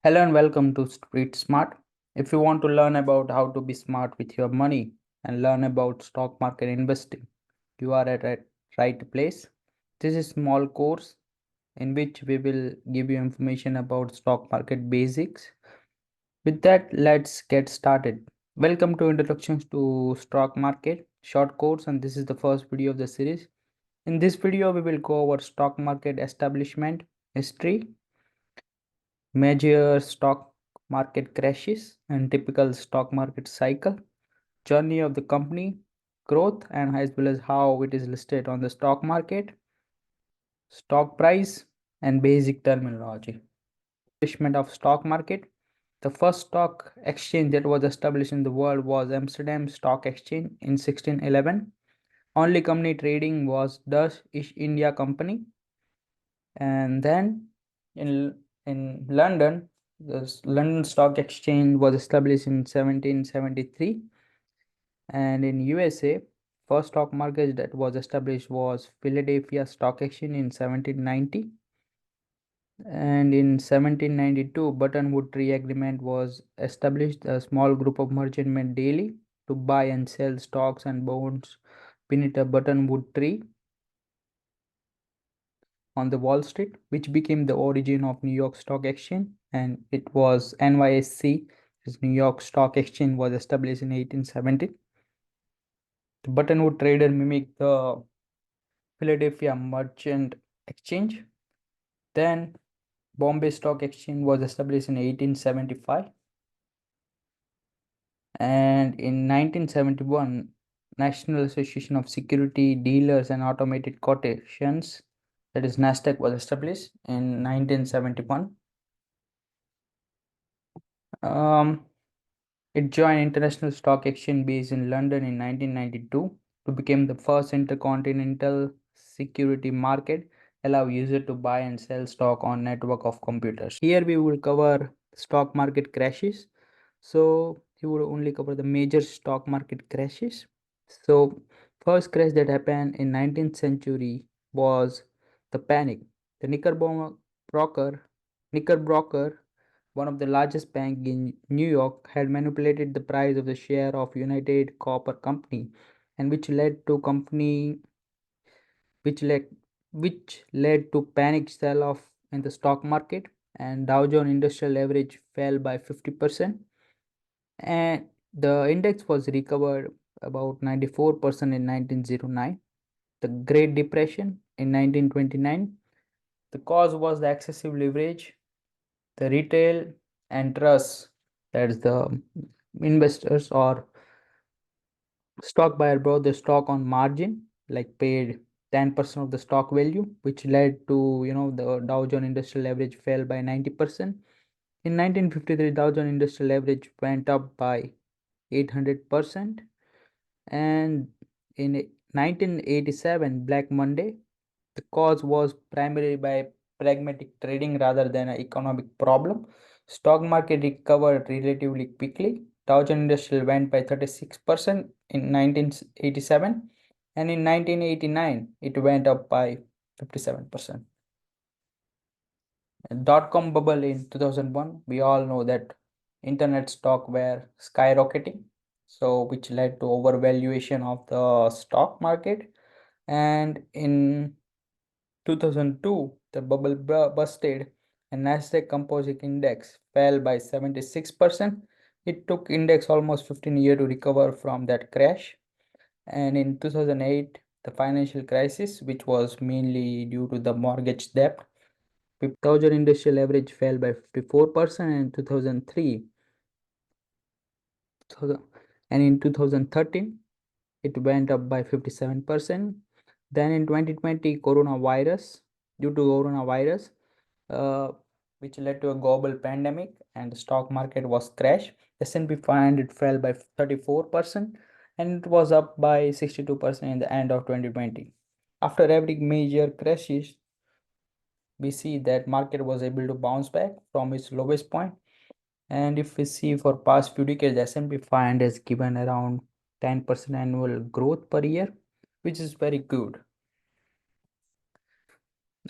Hello and welcome to Street Smart. If you want to learn about how to be smart with your money and learn about stock market investing, you are at a right place. This is a small course in which we will give you information about stock market basics. With that, let's get started. Welcome to Introductions to Stock Market short course, and this is the first video of the series. In this video, we will go over stock market establishment history, major stock market crashes and typical stock market cycle, journey of the company, growth, and as well as how it is listed on the stock market, stock price, and basic terminology. Establishment of stock market. The first stock exchange that was established in the world was Amsterdam Stock Exchange in 1611. Only company trading was Dutch East India Company, and then in London, the London Stock Exchange was established in 1773, and in USA, first stock market that was established was Philadelphia Stock Exchange in 1790, and in 1792, Buttonwood Tree Agreement was established. A small group of merchants met daily to buy and sell stocks and bonds beneath a buttonwood tree on the Wall Street, which became the origin of New York Stock Exchange, and it was NYSE, this New York Stock Exchange was established in 1870. The Buttonwood trader mimicked the Philadelphia Merchant Exchange. Then Bombay Stock Exchange was established in 1875, and in 1971, National Association of Security Dealers and Automated Quotations, that is NASDAQ, was established in 1971. Um, It joined International Stock Exchange based in London in 1992 to become the first intercontinental security market, allow users to buy and sell stock on network of computers. Here we will cover stock market crashes. So he would only cover the major stock market crashes. So first crash that happened in 19th century was the panic. The Knickerbocker, one of the largest bank in New York, had manipulated the price of the share of United Copper Company, and which led which led to panic sell off in the stock market, and Dow Jones Industrial Average fell by 50%, and the index was recovered about 94% in 1909. The Great Depression in 1929, the cause was the excessive leverage. The retail and trust, that's the investors or stock buyer, bought the stock on margin, like paid 10% of the stock value, which led to the Dow Jones Industrial Average fell by 90%. In 1953, Dow Jones Industrial Average went up by 800%, and in 1987, Black Monday, the cause was primarily by pragmatic trading rather than an economic problem. Stock market recovered relatively quickly. Dow Jones Industrial went by 36% in 1987, and in 1989 it went up by 57%. Dot-com bubble in 2001, we all know that internet stock were skyrocketing, so which led to overvaluation of the stock market. And in 2002, the bubble busted and Nasdaq Composite Index fell by 76%. It took index almost 15 years to recover from that crash. And in 2008, the financial crisis, which was mainly due to the mortgage debt, 50,000 industrial average fell by 54% in 2003. And in 2013, it went up by 57%. Then in 2020, due to coronavirus, uh, which led to a global pandemic and the stock market was crashed. S&P 500 fell by 34% and it was up by 62% in the end of 2020. After every major crashes, we see that market was able to bounce back from its lowest point. And if we see for past few decades, S&P 500 has given around 10% annual growth per year, which is very good.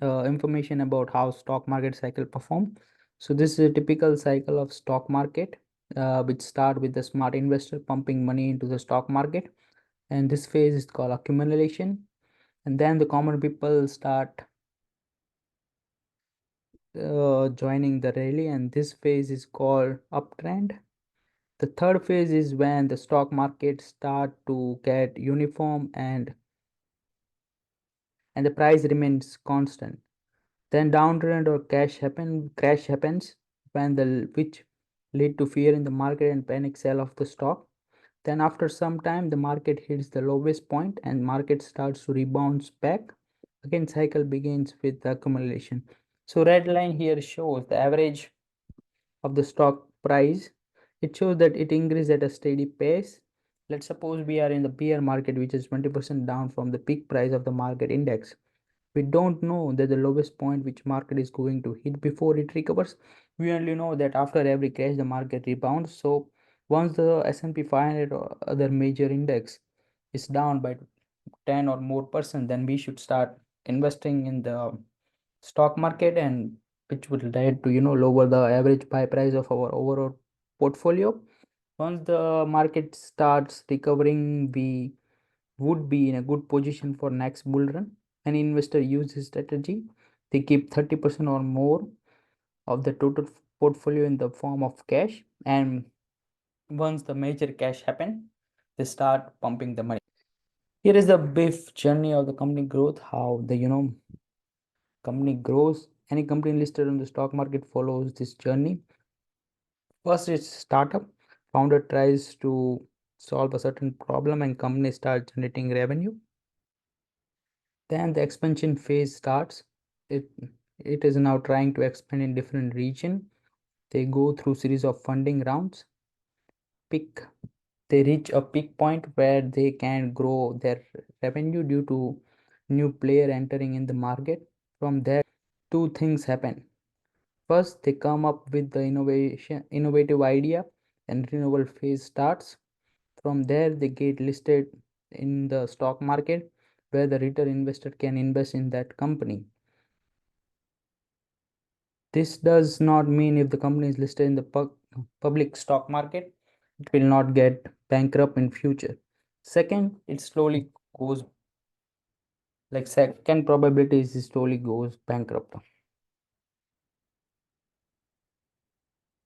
Information about how stock market cycle perform. So this is a typical cycle of stock market, which start with the smart investor pumping money into the stock market, and this phase is called accumulation. And then the common people start joining the rally, and this phase is called uptrend. The third phase is when the stock market start to get uniform and the price remains constant. Then downtrend or crash happens when the which lead to fear in the market and panic sell of the stock. Then after some time the market hits the lowest point and market starts to rebound back. Again cycle begins with the accumulation. So red line here shows the average of the stock price. It shows that it increases at a steady pace. Let's suppose we are in the bear market, which is 20% down from the peak price of the market index. We don't know that the lowest point which market is going to hit before it recovers. We only know that after every crash the market rebounds. So once the S&P 500 or other major index is down by 10 or more percent, then we should start investing in the stock market, and which will lead to lower the average buy price of our overall portfolio. Once the market starts recovering, we would be in a good position for next bull run. An investor uses strategy. They keep 30% or more of the total portfolio in the form of cash, and once the major cash happen, they start pumping the money. Here is the brief journey of the company growth, how the company grows. Any company listed on the stock market follows this journey. First, it's startup. Founder tries to solve a certain problem and company starts generating revenue. Then the expansion phase starts. It it is now trying to expand in different region. They go through series of funding rounds. Peak. They reach a peak point where they can grow their revenue due to new player entering in the market. From there, two things happen. First, they come up with the innovative idea, and renewal phase starts. From there, they get listed in the stock market where the retail investor can invest in that company. This does not mean if the company is listed in the public stock market, it will not get bankrupt in future. Second, it slowly goes like second probability is it slowly goes bankrupt.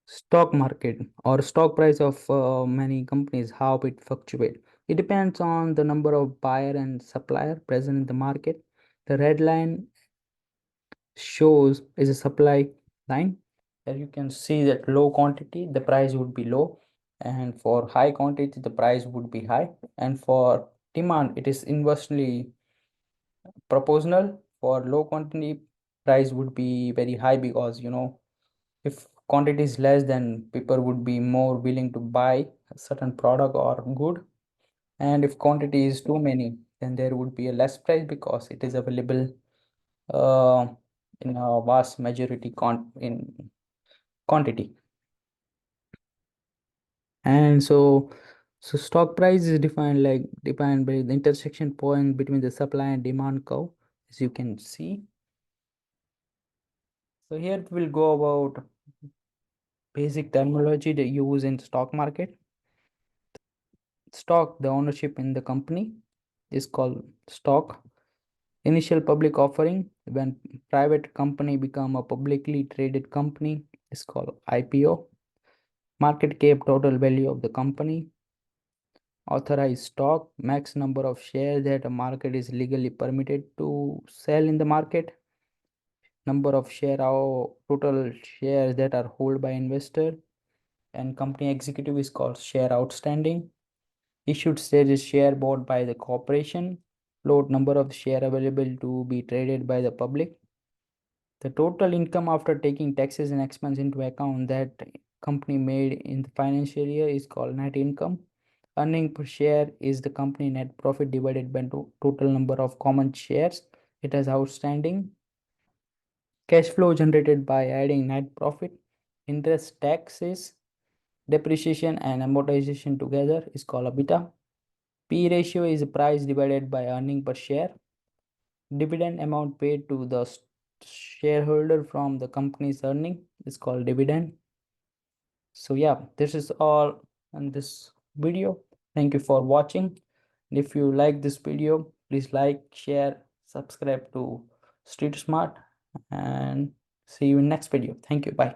Stock market or stock price of many companies, how it fluctuate. It depends on the number of buyer and supplier present in the market. The red line shows is a supply line. Here you can see that low quantity the price would be low, and for high quantity the price would be high, and for demand it is inversely proportional. For low quantity price would be very high because if quantity is less, then people would be more willing to buy a certain product or good, and if quantity is too many, then there would be a less price because it is available uh, in a vast majority in quantity. And so stock price is defined by the intersection point between the supply and demand curve, as you can see. So here we'll go about basic terminology they use in stock market. Stock, the ownership in the company, is called stock. Initial public offering, when private company become a publicly traded company, is called IPO. Market cap, total value of the company. Authorized stock, max number of shares that a market is legally permitted to sell in the market. Number of share or total shares that are held by investor. And company executive is called share outstanding. Issued shares is share bought by the corporation. Float, number of share available to be traded by the public. The total income after taking taxes and expense into account that company made in the financial year is called net income. Earning per share is the company net profit divided by total number of common shares it has outstanding. Cash flow generated by adding net profit, interest, taxes, depreciation and amortization together is called EBITDA. P ratio is price divided by earning per share. Dividend amount paid to the shareholder from the company's earning is called dividend. So yeah, this is all in this video. Thank you for watching. If you like this video, please like, share, subscribe to Street Smart, and see you in next video. Thank you. Bye.